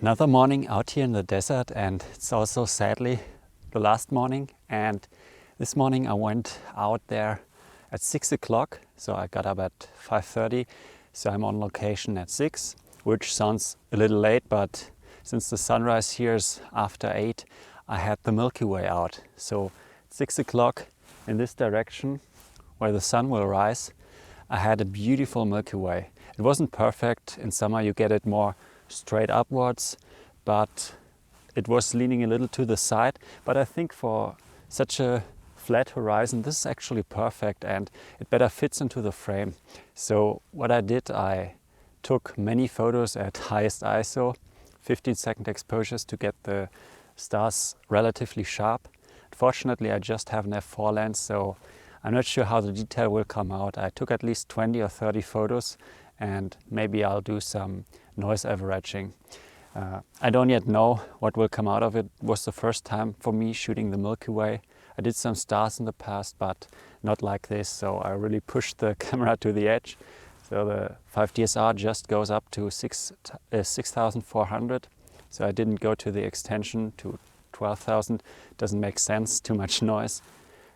Another morning out here in the desert, and it's also sadly the last morning. And this morning I went out there at 6 o'clock, so I got up at 5:30, so I'm on location at 6, which sounds a little late, but since the sunrise here is after 8, I had the Milky Way out. So 6 o'clock in this direction where the sun will rise, I had a beautiful Milky Way. It wasn't perfect. In summer you get it more straight upwards, but it was leaning a little to the side. But I think for such a flat horizon, this is actually perfect and it better fits into the frame. So what I did, I took many photos at highest ISO, 15-second exposures to get the stars relatively sharp. Fortunately, I just have an f4 lens, so I'm not sure how the detail will come out. I took at least 20 or 30 photos, and maybe I'll do some noise averaging. I don't yet know what will come out of it. It was the first time for me shooting the Milky Way. I did some stars in the past, but not like this, so I really pushed the camera to the edge. So the 5DSR just goes up to 6,400. So I didn't go to the extension to 12,000. Doesn't make sense, too much noise.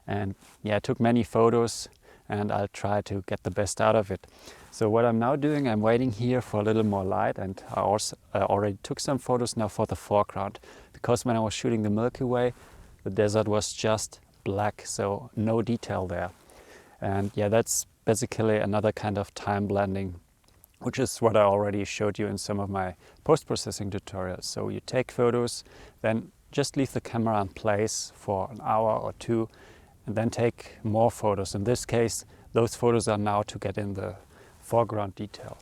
And yeah, I took many photos and I'll try to get the best out of it. So what I'm now doing, I'm waiting here for a little more light, and I also already took some photos now for the foreground, because when I was shooting the Milky Way, the desert was just black, so no detail there. And yeah, that's basically another kind of time blending, which is what I already showed you in some of my post-processing tutorials. So you take photos, then just leave the camera in place for an hour or two, and then take more photos. In this case, those photos are now to get in the foreground detail.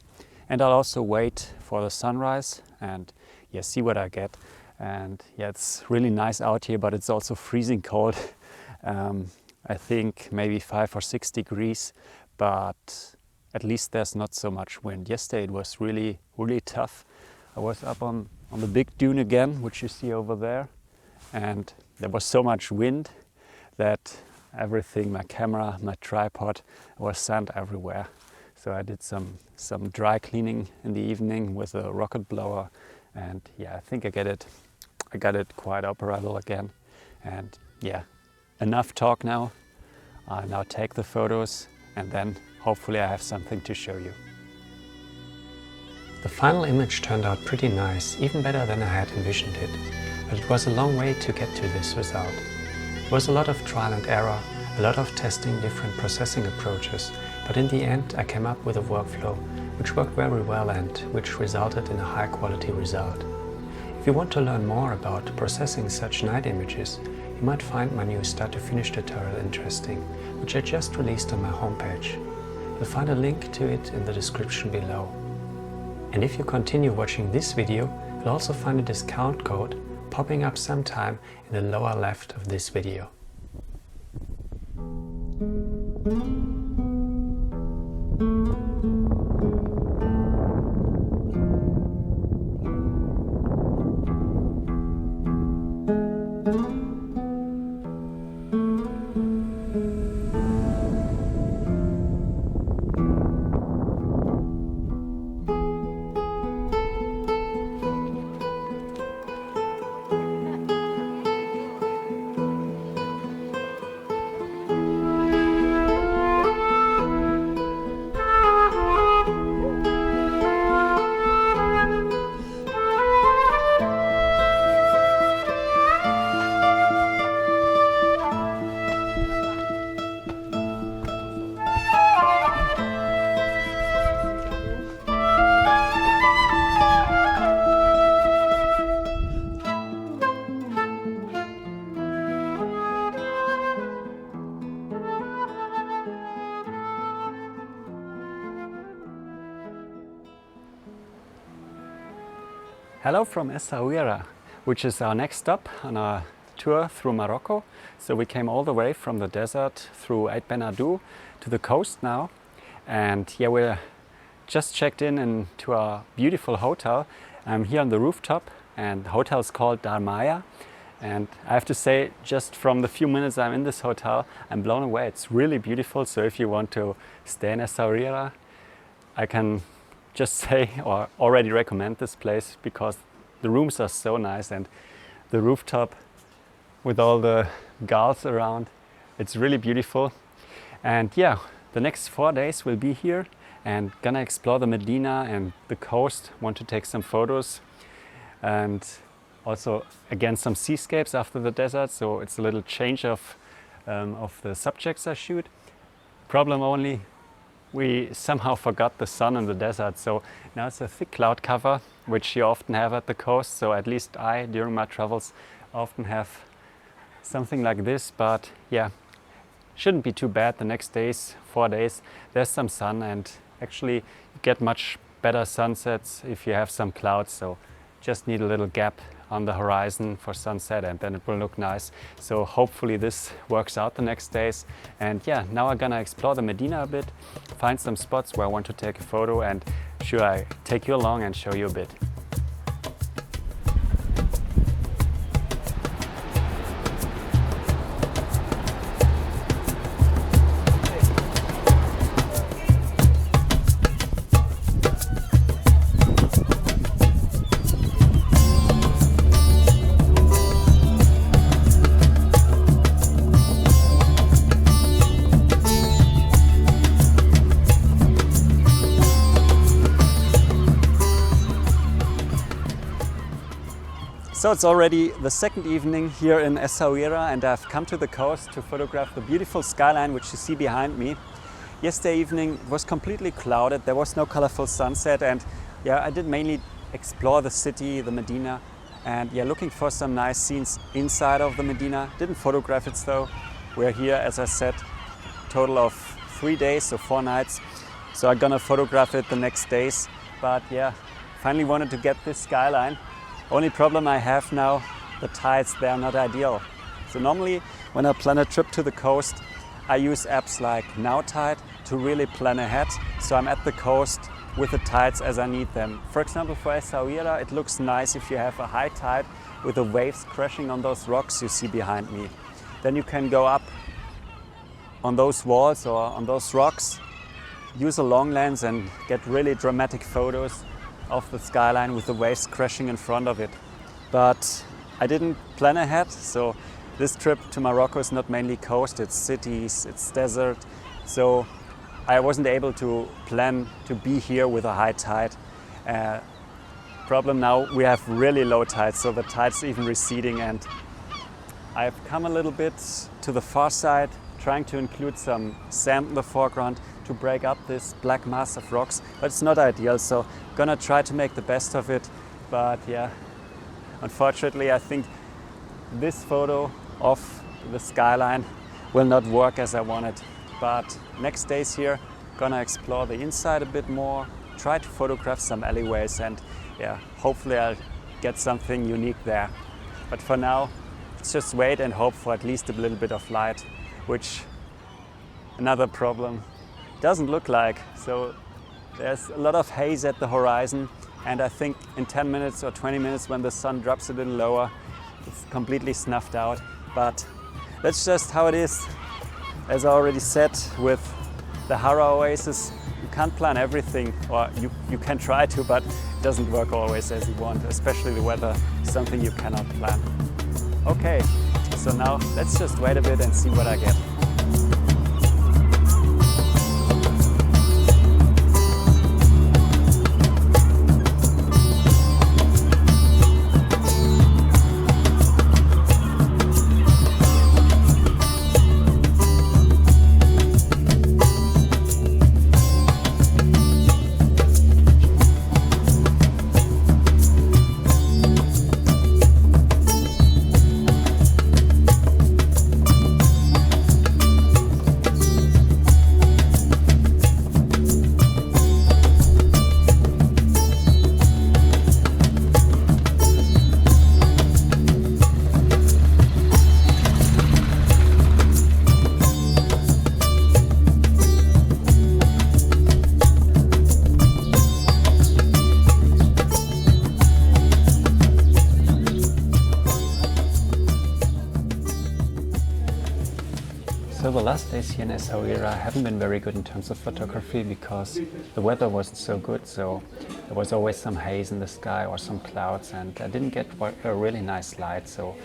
And I'll also wait for the sunrise and yeah, see what I get. And yeah, it's really nice out here, but it's also freezing cold. I think maybe 5 or 6 degrees, but at least there's not so much wind. Yesterday it was really, really tough. I was up on the big dune again, which you see over there, and there was so much wind that everything, my camera, my tripod, was sand everywhere. So I did some dry cleaning in the evening with a rocket blower, and yeah, I think I got it quite operable again. And yeah, enough talk now. I now take the photos, and then hopefully I have something to show you. The final image turned out pretty nice, even better than I had envisioned it. But it was a long way to get to this result. It was a lot of trial and error, a lot of testing different processing approaches, but in the end I came up with a workflow which worked very well and which resulted in a high quality result. If you want to learn more about processing such night images, you might find my new start to finish tutorial interesting, which I just released on my homepage. You'll find a link to it in the description below. And if you continue watching this video, you'll also find a discount code popping up sometime in the lower left of this video. Hello from Essaouira, which is our next stop on our tour through Morocco. So we came all the way from the desert through Ait Benadou to the coast now. And yeah, we're just checked into our beautiful hotel. I'm here on the rooftop, and the hotel is called Dar Maya. And I have to say, just from the few minutes I'm in this hotel, I'm blown away. It's really beautiful. So if you want to stay in Essaouira, I can just say or already recommend this place, because the rooms are so nice, and the rooftop with all the gulls around, it's really beautiful. And yeah, the next 4 days we'll be here and gonna explore the Medina and the coast, want to take some photos, and also again some seascapes after the desert, so it's a little change of the subjects I shoot. Problem only, we somehow forgot the sun in the desert, so now it's a thick cloud cover, which you often have at the coast, so at least I, during my travels, often have something like this. But yeah, shouldn't be too bad. The next days, 4 days, there's some sun, and actually you get much better sunsets if you have some clouds, so just need a little gap on the horizon for sunset, and then it will look nice. So hopefully this works out the next days. And yeah, now I'm gonna explore the Medina a bit, find some spots where I want to take a photo, and sure, I take you along and show you a bit. So it's already the second evening here in Essaouira, and I've come to the coast to photograph the beautiful skyline which you see behind me. Yesterday evening was completely clouded, there was no colorful sunset, and yeah, I did mainly explore the city, the Medina, and yeah, looking for some nice scenes inside of the Medina. Didn't photograph it though. We're here, as I said, total of 3 days, so 4 nights. So I'm gonna photograph it the next days. But yeah, finally wanted to get this skyline. Only problem I have now, the tides, they are not ideal. So normally when I plan a trip to the coast, I use apps like NowTide to really plan ahead. So I'm at the coast with the tides as I need them. For example, for Essaouira, it looks nice if you have a high tide with the waves crashing on those rocks you see behind me. Then you can go up on those walls or on those rocks, use a long lens and get really dramatic photos of the skyline with the waves crashing in front of it. But I didn't plan ahead, so this trip to Morocco is not mainly coast, it's cities, it's desert. So I wasn't able to plan to be here with a high tide. Problem now, we have really low tides, so the tide's even receding, and I've come a little bit to the far side, trying to include some sand in the foreground to break up this black mass of rocks, but it's not ideal, so gonna try to make the best of it. But yeah, unfortunately I think this photo of the skyline will not work as I wanted. But next days here, gonna explore the inside a bit more, try to photograph some alleyways, and yeah, hopefully I'll get something unique there. But for now, let's just wait and hope for at least a little bit of light, which another problem, doesn't look like. So there's a lot of haze at the horizon, and I think in 10 minutes or 20 minutes when the sun drops a little lower, it's completely snuffed out. But that's just how it is. As I already said, with the Hara Oasis, you can't plan everything, or you can try to, but it doesn't work always as you want, especially the weather, something you cannot plan. Okay, so now let's just wait a bit and see what I get. So the last days here in Essaouira haven't been very good in terms of photography because the weather wasn't so good, so there was always some haze in the sky or some clouds, and I didn't get a really nice light. So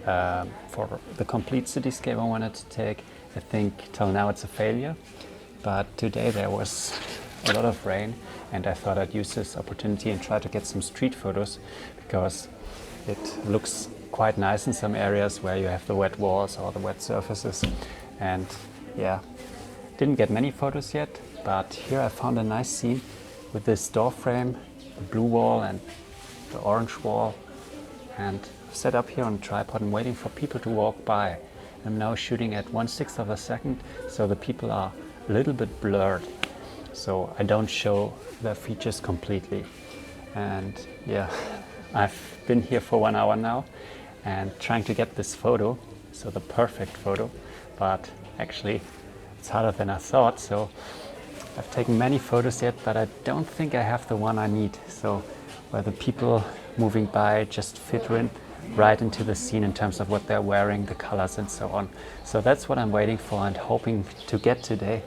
for the complete cityscape I wanted to take, I think till now it's a failure. But today there was a lot of rain, and I thought I'd use this opportunity and try to get some street photos, because it looks quite nice in some areas where you have the wet walls or the wet surfaces. And yeah, didn't get many photos yet, but here I found a nice scene with this door frame, the blue wall and the orange wall, and I've set up here on a tripod and waiting for people to walk by. I'm now shooting at 1/6 of a second, so the people are a little bit blurred, so I don't show their features completely. And yeah, I've been here for 1 hour now and trying to get this photo, so the perfect photo, but actually it's harder than I thought. So I've taken many photos yet, but I don't think I have the one I need. So where the people moving by just fit right into the scene in terms of what they're wearing, the colors and so on. So that's what I'm waiting for and hoping to get today.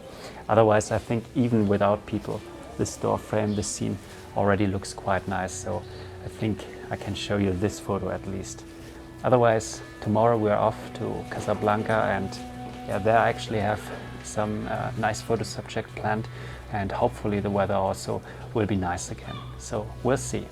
Otherwise, I think even without people, this door frame, this scene already looks quite nice. So I think I can show you this photo at least. Otherwise, tomorrow we're off to Casablanca, and yeah, there I actually have some nice photo subject planned, and hopefully the weather also will be nice again. So we'll see.